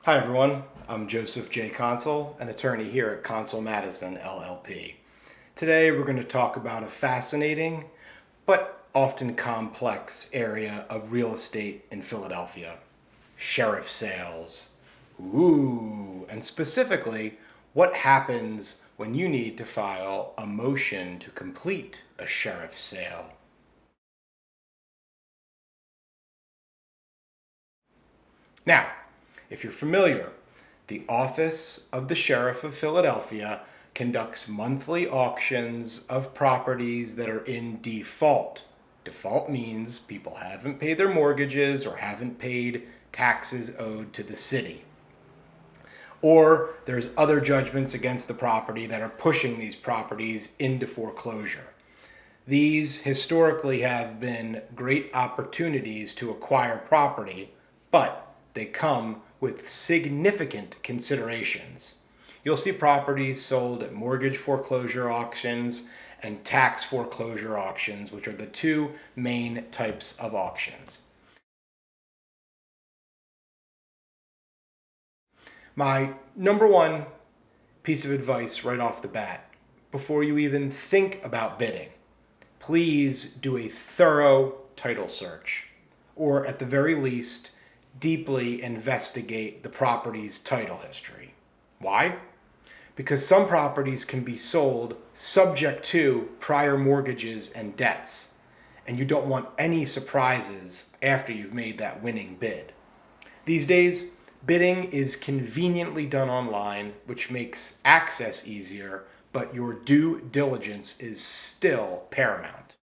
Hi everyone, I'm Joseph J. Consul, an attorney here at Consul Matison, LLP. Today we're going to talk about a fascinating but often complex area of real estate in Philadelphia, sheriff sales. Ooh, and specifically, what happens when you need to file a motion to complete a sheriff sale. Now, if you're familiar, the Office of the Sheriff of Philadelphia conducts monthly auctions of properties that are in default. Default means people haven't paid their mortgages or haven't paid taxes owed to the city. Or there's other judgments against the property that are pushing these properties into foreclosure. These historically have been great opportunities to acquire property, but they come with significant considerations. You'll see properties sold at mortgage foreclosure auctions and tax foreclosure auctions, which are the two main types of auctions. My number one piece of advice right off the bat, before you even think about bidding, please do a thorough title search, or at the very least, deeply investigate the property's title history. Why? Because some properties can be sold subject to prior mortgages and debts, and you don't want any surprises after you've made that winning bid. These days, bidding is conveniently done online, which makes access easier, but your due diligence is still paramount.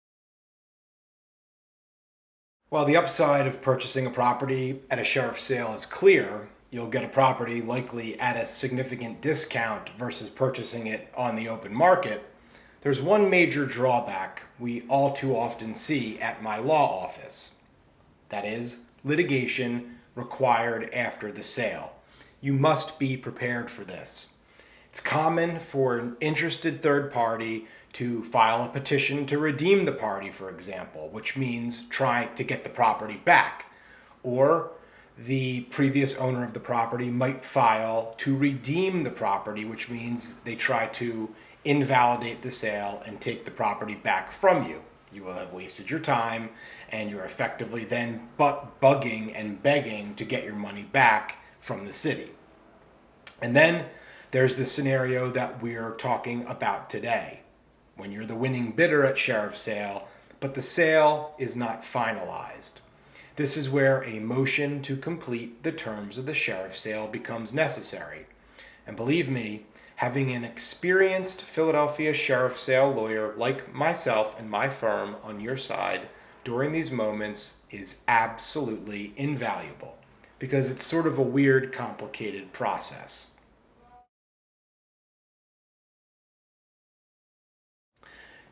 While the upside of purchasing a property at a sheriff's sale is clear, you'll get a property likely at a significant discount versus purchasing it on the open market. There's one major drawback we all too often see at my law office. That is, litigation required after the sale. You must be prepared for this. It's common for an interested third party to file a petition to redeem the party, for example, which means try to get the property back. Or the previous owner of the property might file to redeem the property, which means they try to invalidate the sale and take the property back from you. You will have wasted your time, and you're effectively then bugging and begging to get your money back from the city. And then there's the scenario that we're talking about today, when you're the winning bidder at sheriff's sale, but the sale is not finalized. This is where a motion to complete the terms of the sheriff's sale becomes necessary. And believe me, having an experienced Philadelphia sheriff's sale lawyer like myself and my firm on your side during these moments is absolutely invaluable, because it's sort of a weird, complicated process.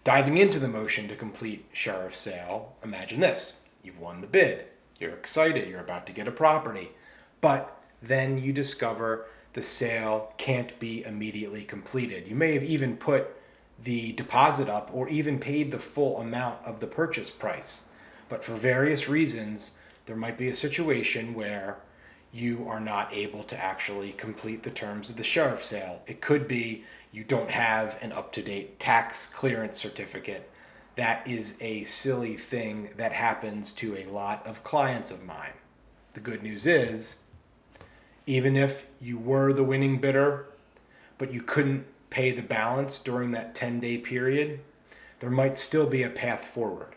Diving into the motion to complete sheriff's sale, imagine this. You've won the bid. You're excited. You're about to get a property. But then you discover the sale can't be immediately completed. You may have even put the deposit up or even paid the full amount of the purchase price. But for various reasons, there might be a situation where you are not able to actually complete the terms of the sheriff's sale. It could be you don't have an up-to-date tax clearance certificate. That is a silly thing that happens to a lot of clients of mine. The good news is, even if you were the winning bidder, but you couldn't pay the balance during that 10-day period, there might still be a path forward.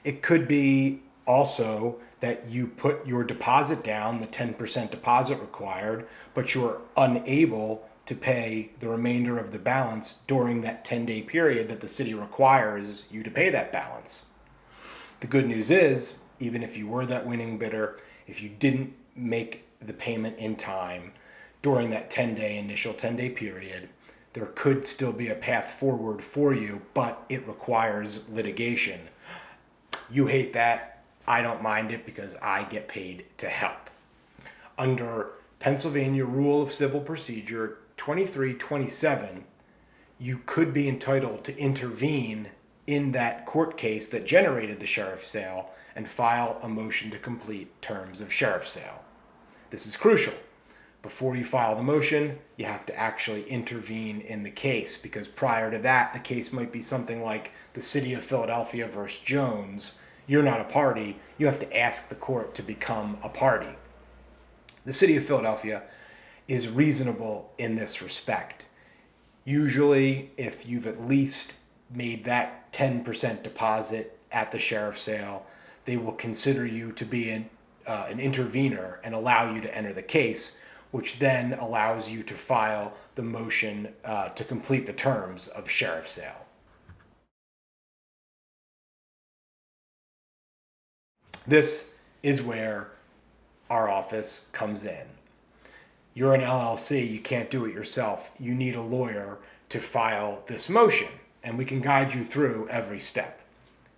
It could be also that you put your deposit down, the 10% deposit required, but you're unable to pay the remainder of the balance during that 10-day period that the city requires you to pay that balance. The good news is, even if you were that winning bidder, if you didn't make the payment in time during that initial 10-day period, there could still be a path forward for you, but it requires litigation. You hate that. I don't mind it because I get paid to help. Under Pennsylvania Rule of Civil Procedure 2327, you could be entitled to intervene in that court case that generated the sheriff's sale and file a motion to complete terms of sheriff's sale. This is crucial. Before you file the motion, you have to actually intervene in the case, because prior to that, the case might be something like the City of Philadelphia versus Jones. You're not a party. You have to ask the court to become a party. The City of Philadelphia is reasonable in this respect. Usually, if you've at least made that 10% deposit at the sheriff's sale, they will consider you to be an intervener and allow you to enter the case, which then allows you to file the motion to complete the terms of sheriff's sale. This is where our office comes in. You're an LLC, you can't do it yourself. You need a lawyer to file this motion, and we can guide you through every step.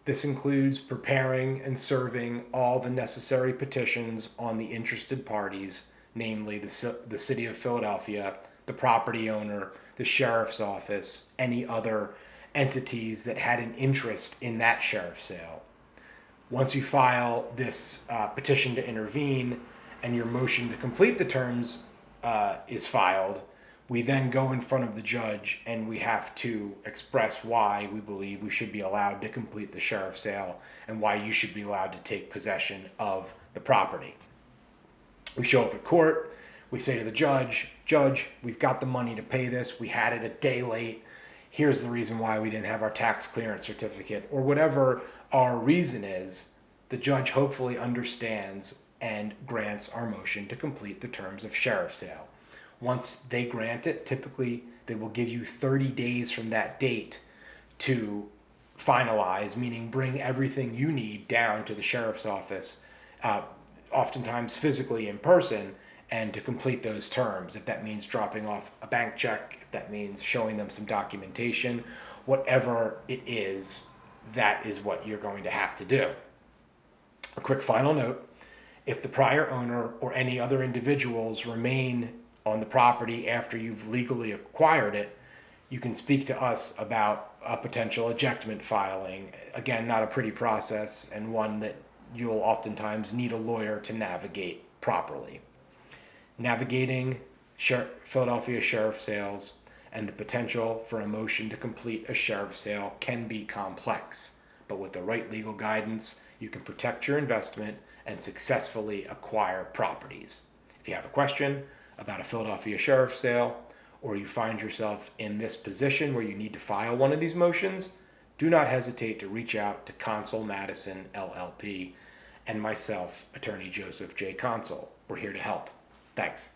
This includes preparing and serving all the necessary petitions on the interested parties, namely the City of Philadelphia, the property owner, the sheriff's office, any other entities that had an interest in that sheriff's sale. Once you file this petition to intervene and your motion to complete the terms is filed, we then go in front of the judge and we have to express why we believe we should be allowed to complete the sheriff's sale and why you should be allowed to take possession of the property. We show up at court, we say to the judge, "Judge, we've got the money to pay this, we had it a day late, here's the reason why we didn't have our tax clearance certificate," or whatever our reason is. The judge hopefully understands and grants our motion to complete the terms of sheriff's sale. Once they grant it, typically they will give you 30 days from that date to finalize, meaning bring everything you need down to the sheriff's office, oftentimes physically in person, and to complete those terms. If that means dropping off a bank check, if that means showing them some documentation, whatever it is, that is what you're going to have to do. A quick final note: if the prior owner or any other individuals remain on the property after you've legally acquired it, you can speak to us about a potential ejectment filing. Again, not a pretty process, and one that you'll oftentimes need a lawyer to navigate properly. Navigating Philadelphia sheriff sales and the potential for a motion to complete a sheriff sale can be complex, but with the right legal guidance, you can protect your investment and successfully acquire properties. If you have a question about a Philadelphia sheriff sale, or you find yourself in this position where you need to file one of these motions, do not hesitate to reach out to Consul Matison LLP and myself, Attorney Joseph J. Consul. We're here to help. Thanks.